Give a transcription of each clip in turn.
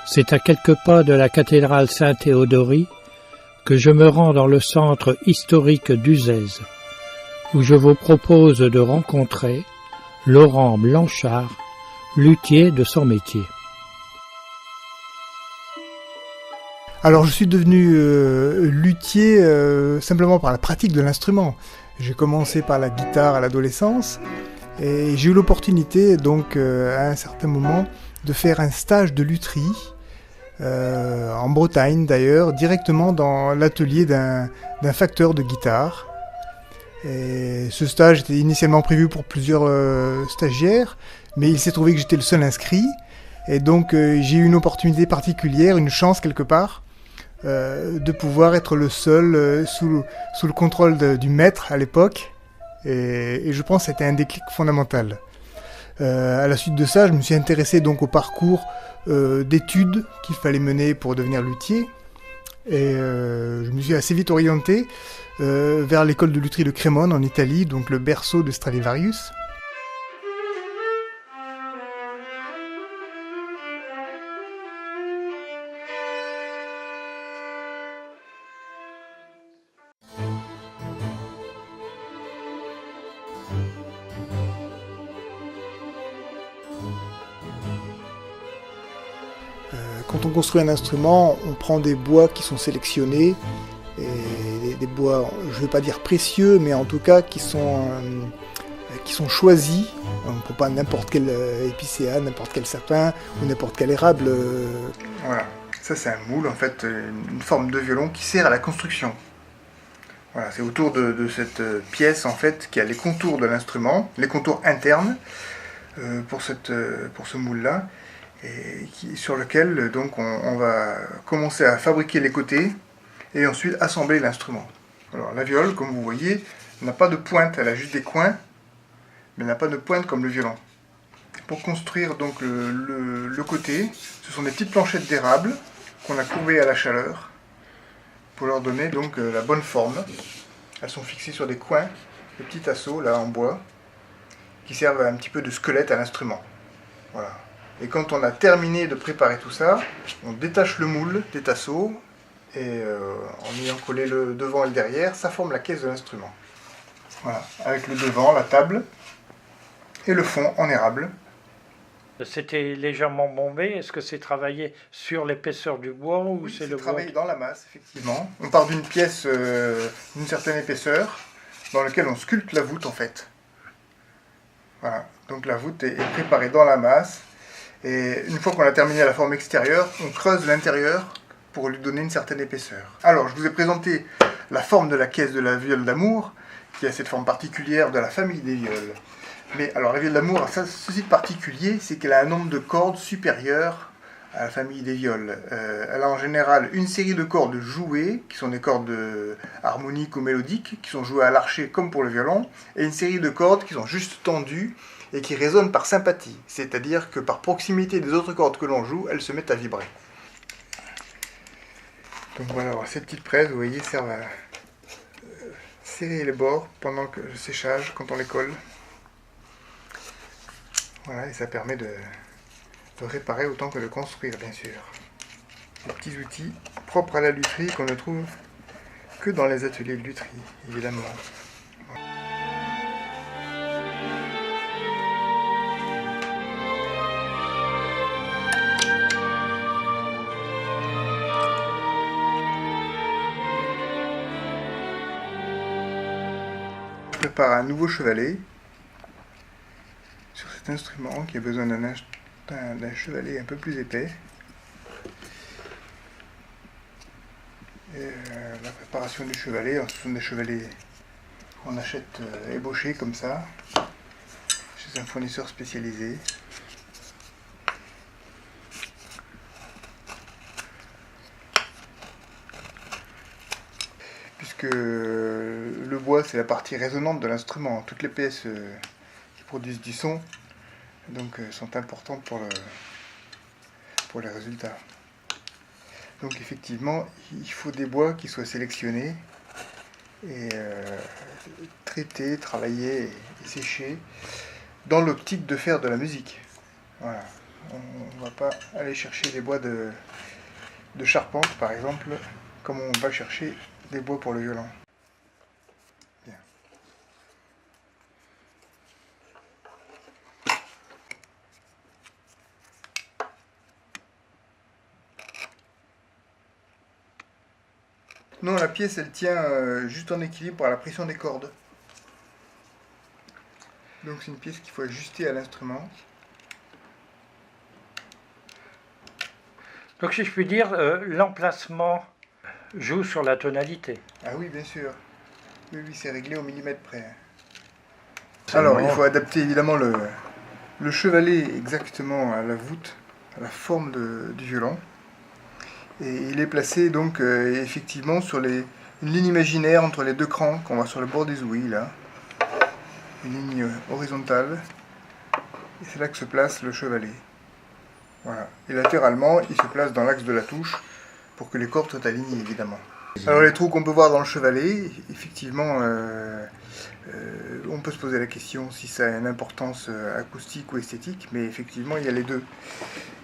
C'est à quelques pas de la cathédrale Saint-Théodorie que je me rends dans le centre historique d'Uzès, où je vous propose de rencontrer Laurent Blanchard, luthier de son métier. Alors je suis devenu luthier simplement par la pratique de l'instrument. J'ai commencé par la guitare à l'adolescence et j'ai eu l'opportunité donc à un certain moment de faire un stage de lutherie en Bretagne d'ailleurs, directement dans l'atelier d'un facteur de guitare. Et ce stage était initialement prévu pour plusieurs stagiaires, mais il s'est trouvé que j'étais le seul inscrit. Et donc j'ai eu une opportunité particulière, une chance quelque part, de pouvoir être le seul sous le contrôle du maître à l'époque. Et je pense que c'était un déclic fondamental. À la suite de ça, je me suis intéressé donc au parcours d'études qu'il fallait mener pour devenir luthier. Et je me suis assez vite orienté vers l'école de lutherie de Crémone en Italie, donc le berceau de Stradivarius. Quand on construit un instrument, on prend des bois qui sont sélectionnés, et des bois, je ne veux pas dire précieux, mais en tout cas qui sont choisis. On ne prend pas n'importe quel épicéa, n'importe quel sapin ou n'importe quel érable. Voilà, ça c'est un moule, en fait, une forme de violon qui sert à la construction. Voilà, c'est autour de cette pièce en fait qui a les contours de l'instrument, les contours internes pour ce moule-là. Et sur lequel donc on va commencer à fabriquer les côtés et ensuite assembler l'instrument. Alors la viole, comme vous voyez, n'a pas de pointe, elle a juste des coins, mais n'a pas de pointe comme le violon. Pour construire donc le côté, ce sont des petites planchettes d'érable qu'on a courbées à la chaleur pour leur donner donc la bonne forme. Elles sont fixées sur des coins, des petits tasseaux là en bois, qui servent un petit peu de squelette à l'instrument. Voilà. Et quand on a terminé de préparer tout ça, on détache le moule des tasseaux et en ayant collé le devant et le derrière, ça forme la caisse de l'instrument. Voilà, avec le devant, la table et le fond en érable. C'était légèrement bombé. Est-ce que c'est travaillé sur l'épaisseur du bois ou oui, c'est le bois travaillé dans la masse, effectivement. On part d'une pièce d'une certaine épaisseur dans laquelle on sculpte la voûte en fait. Voilà, donc la voûte est préparée dans la masse. Et une fois qu'on a terminé la forme extérieure, on creuse l'intérieur pour lui donner une certaine épaisseur. Alors, je vous ai présenté la forme de la caisse de la viole d'amour, qui a cette forme particulière de la famille des violes. Mais alors, la viole d'amour a ceci de particulier, c'est qu'elle a un nombre de cordes supérieur à la famille des violes. Elle a en général une série de cordes jouées, qui sont des cordes harmoniques ou mélodiques, qui sont jouées à l'archet comme pour le violon, et une série de cordes qui sont juste tendues, et qui résonnent par sympathie, c'est-à-dire que par proximité des autres cordes que l'on joue, elles se mettent à vibrer. Donc voilà, ces petites presses, vous voyez, servent à serrer les bords pendant le séchage, quand on les colle. Voilà, et ça permet de réparer autant que de construire, bien sûr. Des petits outils propres à la lutherie qu'on ne trouve que dans les ateliers de lutherie, évidemment. Je prépare un nouveau chevalet sur cet instrument qui a besoin d'un chevalet un peu plus épais. Et la préparation du chevalet, ce sont des chevalets qu'on achète ébauchés comme ça, chez un fournisseur spécialisé. Puisque le bois c'est la partie résonante de l'instrument, toutes les pièces qui produisent du son donc sont importantes pour les résultats. Donc effectivement il faut des bois qui soient sélectionnés et traités, travaillés et séchés dans l'optique de faire de la musique. Voilà. On ne va pas aller chercher des bois de charpente, par exemple, comme on va chercher des bois pour le violon. Bien. Non, la pièce, elle tient juste en équilibre par la pression des cordes. Donc c'est une pièce qu'il faut ajuster à l'instrument. Donc si je puis dire, l'emplacement joue sur la tonalité. Ah oui, bien sûr. Oui, oui, c'est réglé au millimètre près. Alors, il faut adapter évidemment le chevalet exactement à la voûte, à la forme du violon. Et il est placé donc effectivement sur une ligne imaginaire entre les deux crans qu'on voit sur le bord des ouïes là. Une ligne horizontale. Et c'est là que se place le chevalet. Voilà. Et latéralement, il se place dans l'axe de la touche pour que les cordes soient alignées évidemment. Alors les trous qu'on peut voir dans le chevalet, effectivement, on peut se poser la question si ça a une importance acoustique ou esthétique, mais effectivement il y a les deux.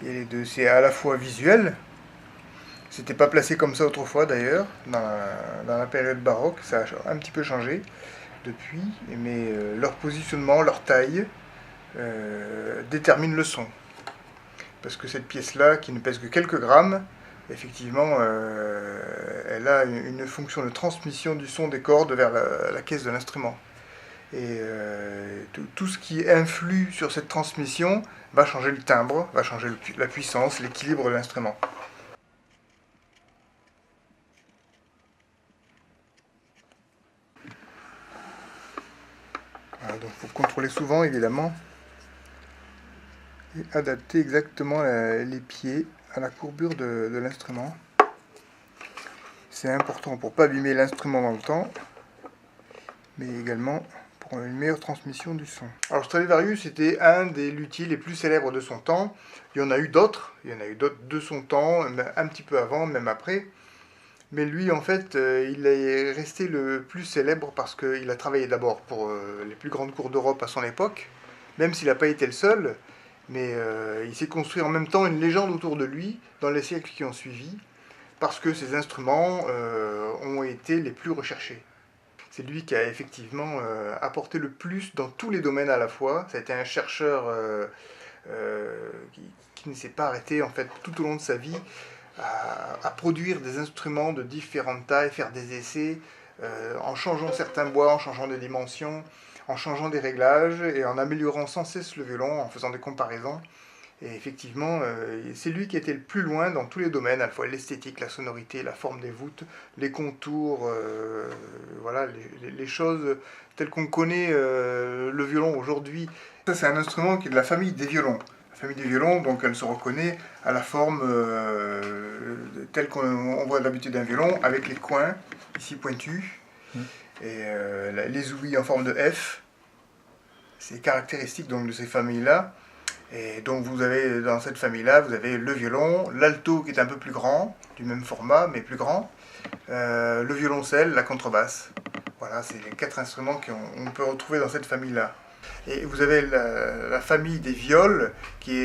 Il y a les deux. C'est à la fois visuel. C'était pas placé comme ça autrefois d'ailleurs, dans la période baroque, ça a un petit peu changé depuis, mais leur positionnement, leur taille détermine le son. Parce que cette pièce-là, qui ne pèse que quelques grammes, effectivement, elle a une fonction de transmission du son des cordes vers la caisse de l'instrument. Et tout ce qui influe sur cette transmission va changer le timbre, va changer la puissance, l'équilibre de l'instrument. Voilà, donc il faut contrôler souvent évidemment et adapter exactement les pieds à la courbure de l'instrument. C'est important pour ne pas abîmer l'instrument dans le temps, mais également pour une meilleure transmission du son. Alors Stradivarius était un des luthiers les plus célèbres de son temps. Il y en a eu d'autres de son temps, un petit peu avant, même après. Mais lui, en fait, il est resté le plus célèbre parce qu'il a travaillé d'abord pour les plus grandes cours d'Europe à son époque, même s'il n'a pas été le seul, mais il s'est construit en même temps une légende autour de lui dans les siècles qui ont suivi, parce que ses instruments ont été les plus recherchés. C'est lui qui a effectivement apporté le plus dans tous les domaines à la fois. Ça a été un chercheur qui ne s'est pas arrêté en fait tout au long de sa vie à produire des instruments de différentes tailles, faire des essais, en changeant certains bois, en changeant des dimensions, en changeant des réglages et en améliorant sans cesse le violon, en faisant des comparaisons. Et effectivement, c'est lui qui était le plus loin dans tous les domaines, à la fois l'esthétique, la sonorité, la forme des voûtes, les contours, voilà, les choses telles qu'on connaît le violon aujourd'hui. Ça, c'est un instrument qui est de la famille des violons. La famille des violons, donc elle se reconnaît à la forme telle qu'on voit d'habitude un violon, avec les coins ici pointus, et les ouïes en forme de F. C'est caractéristique donc de ces familles-là. Et donc vous avez dans cette famille-là, vous avez le violon, l'alto qui est un peu plus grand, du même format mais plus grand, le violoncelle, la contrebasse. Voilà, c'est les 4 instruments qu'on peut retrouver dans cette famille-là. Et vous avez la famille des viols qui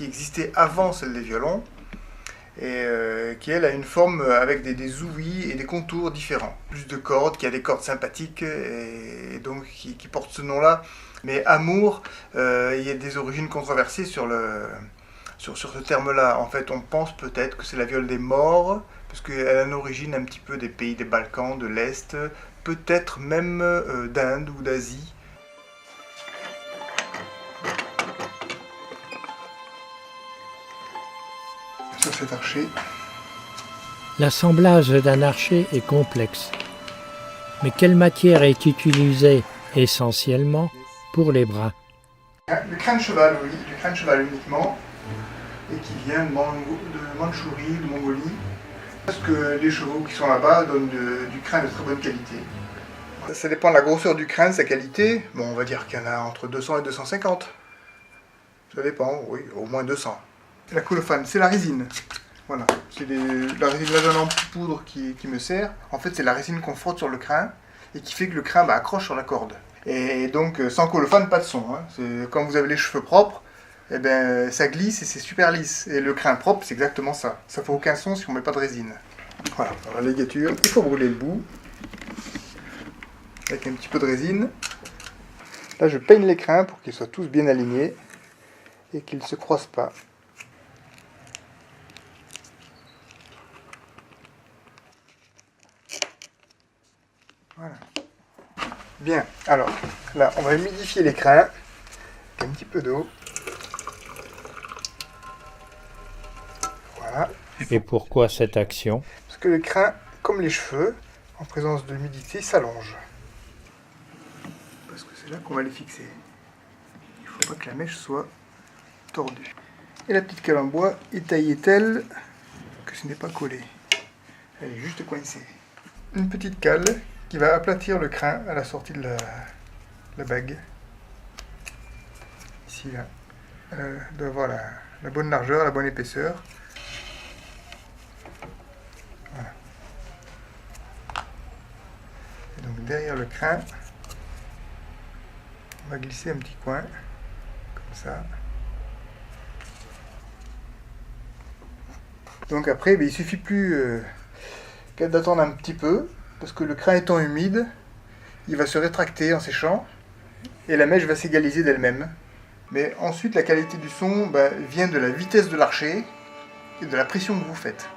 existait avant celle des violons, et qui elle a une forme avec des ouïes et des contours différents. Plus de cordes, qui a des cordes sympathiques, et donc qui porte ce nom-là. Mais amour, il y a des origines controversées sur ce terme-là. En fait, on pense peut-être que c'est la viole des morts, parce qu'elle a une origine un petit peu des pays des Balkans, de l'Est, peut-être même d'Inde ou d'Asie. Sur cet archer. L'assemblage d'un archer est complexe. Mais quelle matière est utilisée essentiellement pour les bras? Le crâne de cheval, oui, du crâne de cheval uniquement, et qui vient de Mandchourie, de Mongolie. Parce que les chevaux qui sont là-bas donnent du crâne de très bonne qualité. Ça dépend de la grosseur du crâne, sa qualité. Bon, on va dire qu'il y en a entre 200 et 250. Ça dépend, oui, au moins 200. La colophane, c'est la résine. Voilà, c'est la résine là en poudre qui me sert. En fait, c'est la résine qu'on frotte sur le crâne et qui fait que le crâne accroche sur la corde. Et donc, sans colophane, pas de son. Hein. Quand vous avez les cheveux propres, eh ben, ça glisse et c'est super lisse. Et le crin propre, c'est exactement ça. Ça fait aucun son si on met pas de résine. Voilà, dans la ligature, il faut brûler le bout. Avec un petit peu de résine. Là, je peigne les crins pour qu'ils soient tous bien alignés et qu'ils ne se croisent pas. Voilà. Bien, alors là, on va humidifier les crins avec un petit peu d'eau. Voilà. Et pourquoi cette action? Parce que le crin, comme les cheveux, en présence de l'humidité, s'allonge. Parce que c'est là qu'on va les fixer. Il ne faut pas que la mèche soit tordue. Et la petite cale en bois est taillée telle que ce n'est pas collé. Elle est juste coincée. Une petite cale qui va aplatir le crin à la sortie de la bague. Ici, là. Doit avoir la bonne largeur, la bonne épaisseur. Voilà. Et donc derrière le crin, on va glisser un petit coin, comme ça. Donc après, il suffit plus d'attendre un petit peu, parce que le crin étant humide, il va se rétracter en séchant, et la mèche va s'égaliser d'elle-même. Mais ensuite, la qualité du son vient de la vitesse de l'archet et de la pression que vous faites.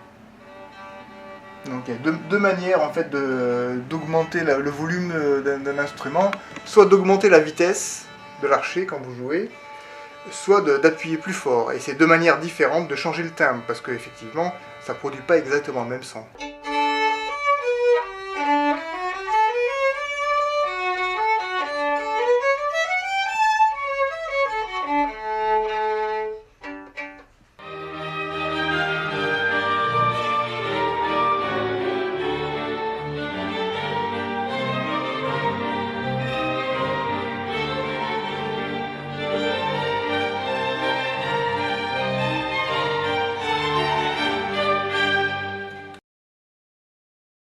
Donc il y a deux manières en fait d'augmenter le volume d'un instrument, soit d'augmenter la vitesse de l'archet quand vous jouez, soit d'appuyer plus fort. Et c'est deux manières différentes de changer le timbre, parce qu'effectivement, ça ne produit pas exactement le même son.